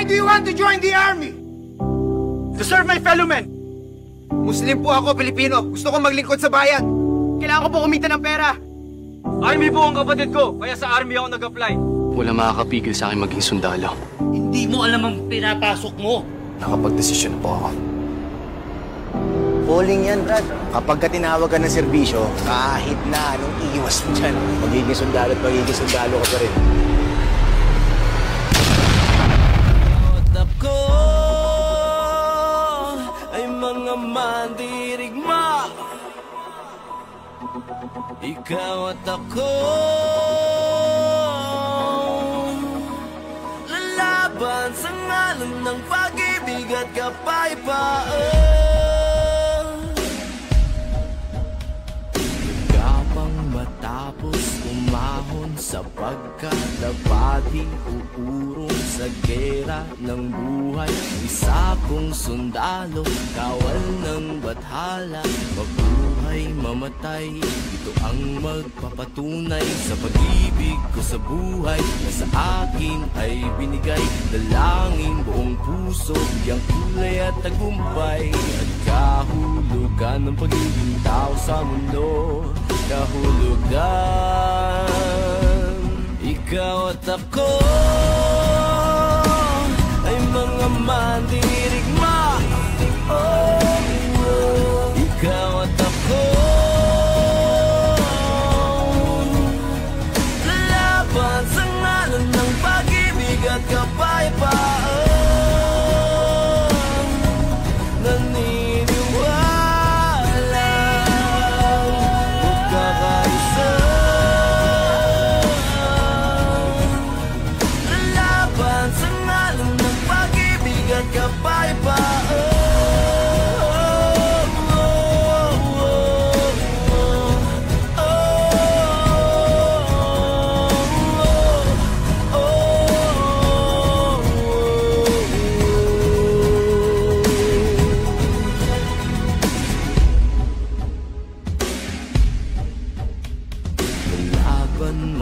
Why do you want to join the army? To serve my fellow men. Muslim po ako, Pilipino. Gusto ko maglingkod sa bayan. Kailangan ko po kumita ng pera. Army po ang kapatid ko, kaya sa army ako nag-apply. Wala makakapigil sa akin maging sundalo. Hindi mo alam ang pinapasok mo. Nakapag-desisyon po ako. Calling yan, Brad. Kapag ka tinawag ka ng serbisyo, kahit na anong iiwas mo dyan, magiging sundalo at magiging sundalo ka pa rin. Utap ko ay mga mandirigma. Ikaw at ako lalaban sa ngalan ng pag-ibig at kapayapaan. Gapang matapos umahon sapagkat dapating uurong sa gera ng buhay. Isa kong sundalo, kawal ng bathala, mabuhay mamatay. Ito ang magpapatunay sa pag-ibig ko sa buhay na sa akin ay binigay. Dalangin buong puso, biyang kulay at tagumpay at kahulugan ng pagiging tao sa mundo. Kahulugan, ikaw at ako ay mga mandirigma. Ikaw at ako lalaban sa ngalan ng pag-ibig at kapayapaan.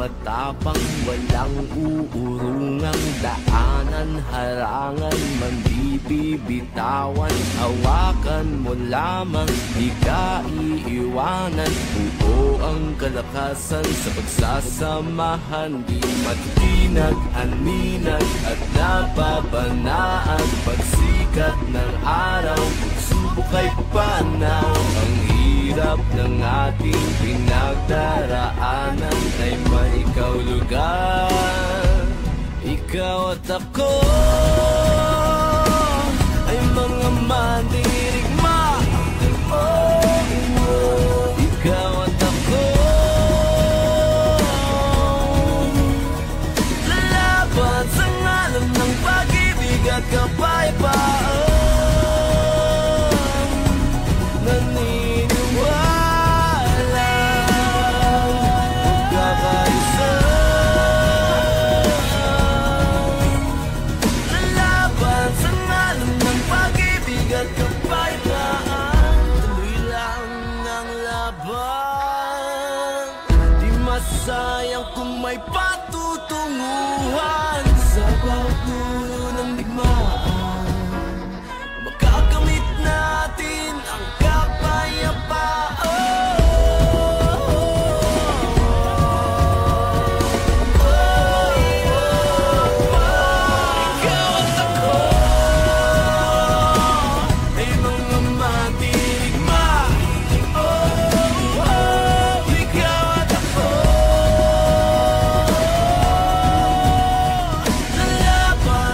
Matapang walang uurungang daanan, harangan man di bibitawan. Hawakan mo lamang, di ka iiwanan. Buo ang kalakasan sa pagsasamahan, di matitinag, aninag at napapanaan. Pagsikat ng araw, pagsubok ay panaw. Ang hirap ng ating pinagdaraanan ay may kahulugan. Ikaw at ako ay mga mandirigma. Ikaw at ako lalaban sa ngalan ng pag-ibig at kapayapaan. Sayang kung may patutunguhan sa bawat dulo ng digmaan. Makakamit natin ang kapayapaan. Ikaw at ako ay mga mandirigma. Ikaw at ako lalaban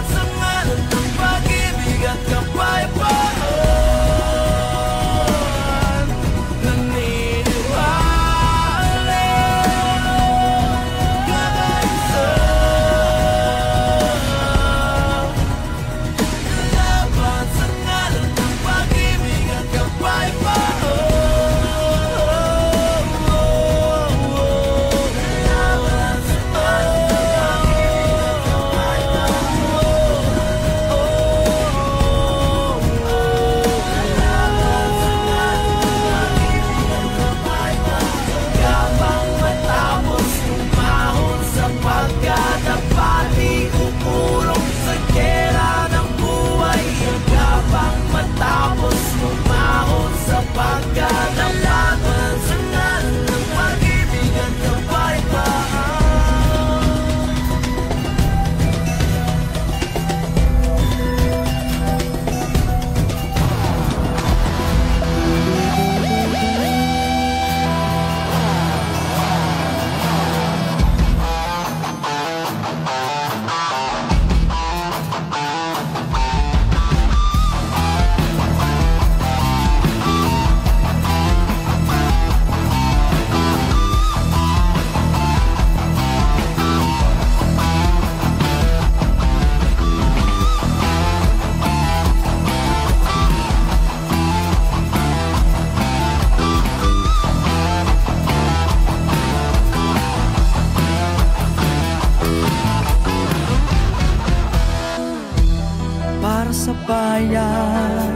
bayan,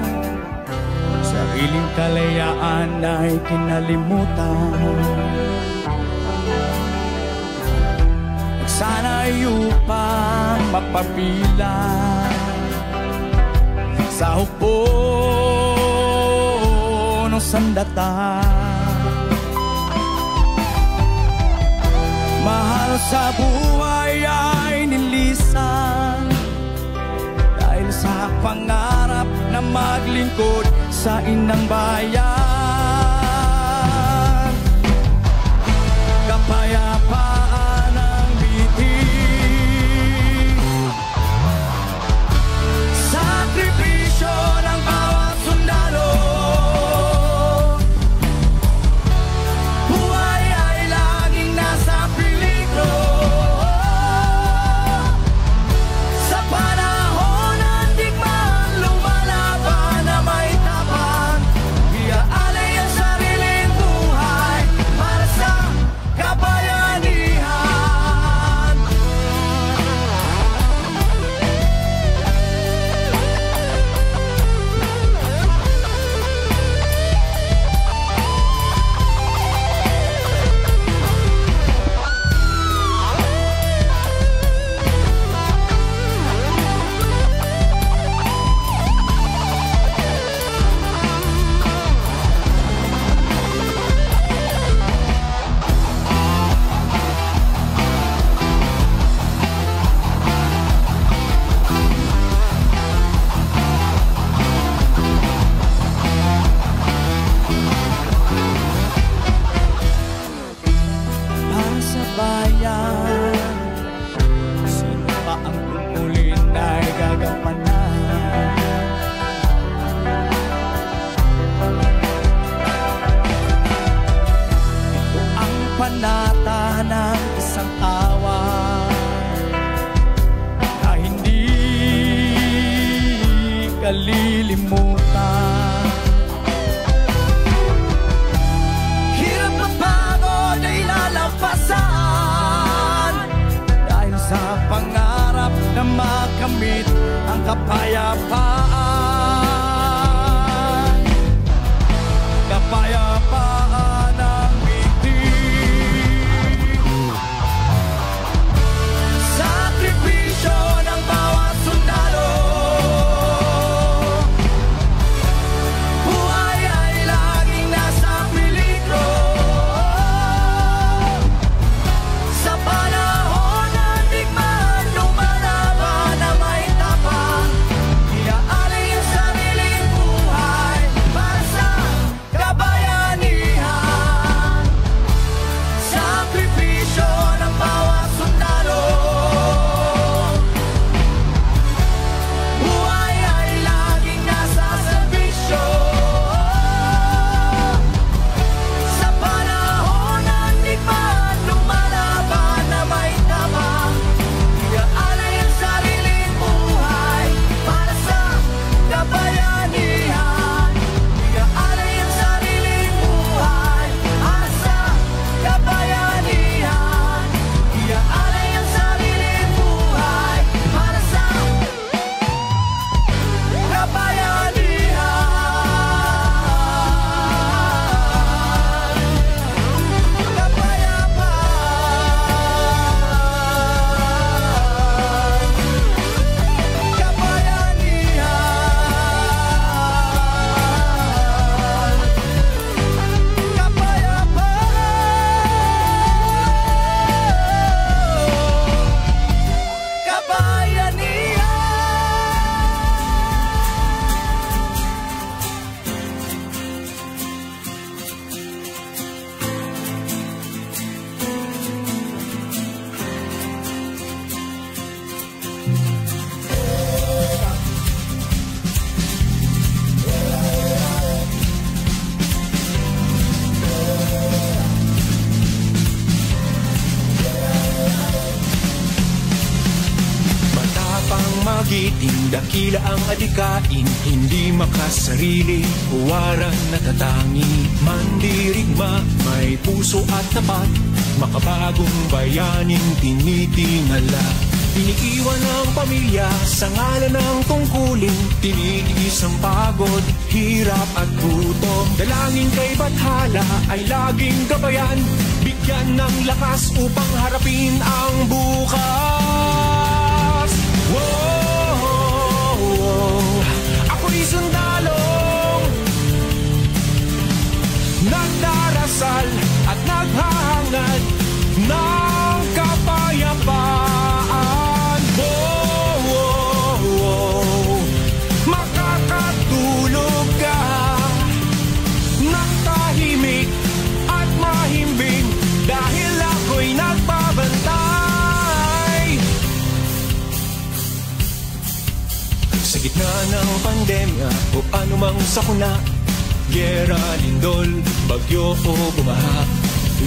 sariling kalayaan ay kinalimutan. Sana'y upang mapapilan sa hukbo ng sandata. Mahal sa buhay ay nilisan dahil sa pangarap na maglingkod sa inang bayan. Kapayapaan ang bitin, sakripisyo ng bawat sundalo. Buhay ay laging nasa peligro sa panahon ng digmaan, lumalaban na may tapang. Iaalay ang sariling buhay para sa kabayanihan. Para sa bayan, sino pa ang tungkulin ay gagampanan? Ito ang panata ng isang away na hindi kalilimutan. Hirap at pagod ay lalampasan dahil sa pangarap na makamit ang kapayapaan. Kapayapaan ang bitin, sakripisyo ng bawat sundalo. Buhay ay laging nasa peligro sa panahon ng digmaan, lumalaban na may tapang. Iaalay ang sariling buhay para sa kabayanihan. Sakripisyo ng bawat sundalo. Buhay ay laging nasa serbisyo sa panahon ng digmaan, lumalaban na may tapang. Iaalay ang sariling buhay para sa kabayanihan. Iaalay ang sariling buhay para sa kabayanihan. Iaalay ang sariling buhay para sa magiting, dakila ang adikain, hindi makasarili, huwaran natatangi, mandirigma, may puso at tapat, makabagong bayaning tinitingala. Iniiwan ang pamilya sa ngalan ng tungkulin. Tinitiis ang pagod, hirap at gutom. Dalangin kay Bathala ay laging gabayan, bigyan ng lakas upang harapin ang bukas. Ako'y sundalong nagdarasal at naghahangad ng kapayapaan. Makakatulog ka ng tahimik at mahimbing dahil ako'y nagbabantay. Sa gitna ng pandemya o anumang sakuna, giyera, lindol, bagyo o bumaha,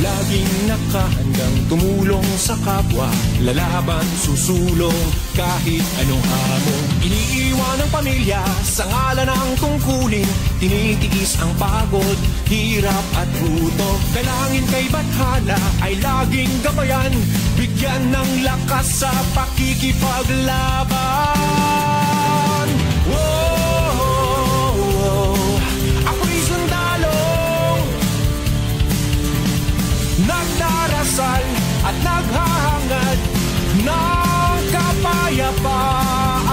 laging nakahandang tumulong sa kapwa, lalaban, susulong kahit anong hamon. Iniiwan ang pamilya sa ngalan ng tungkulin, tinitiis ang pagod, hirap at gutom. Dalangin kay Bathala ay laging gabayan, bigyan ng lakas sa pakikipaglaban. Ako'y sundalong nagdarasal at naghahangad ng kapayapaan.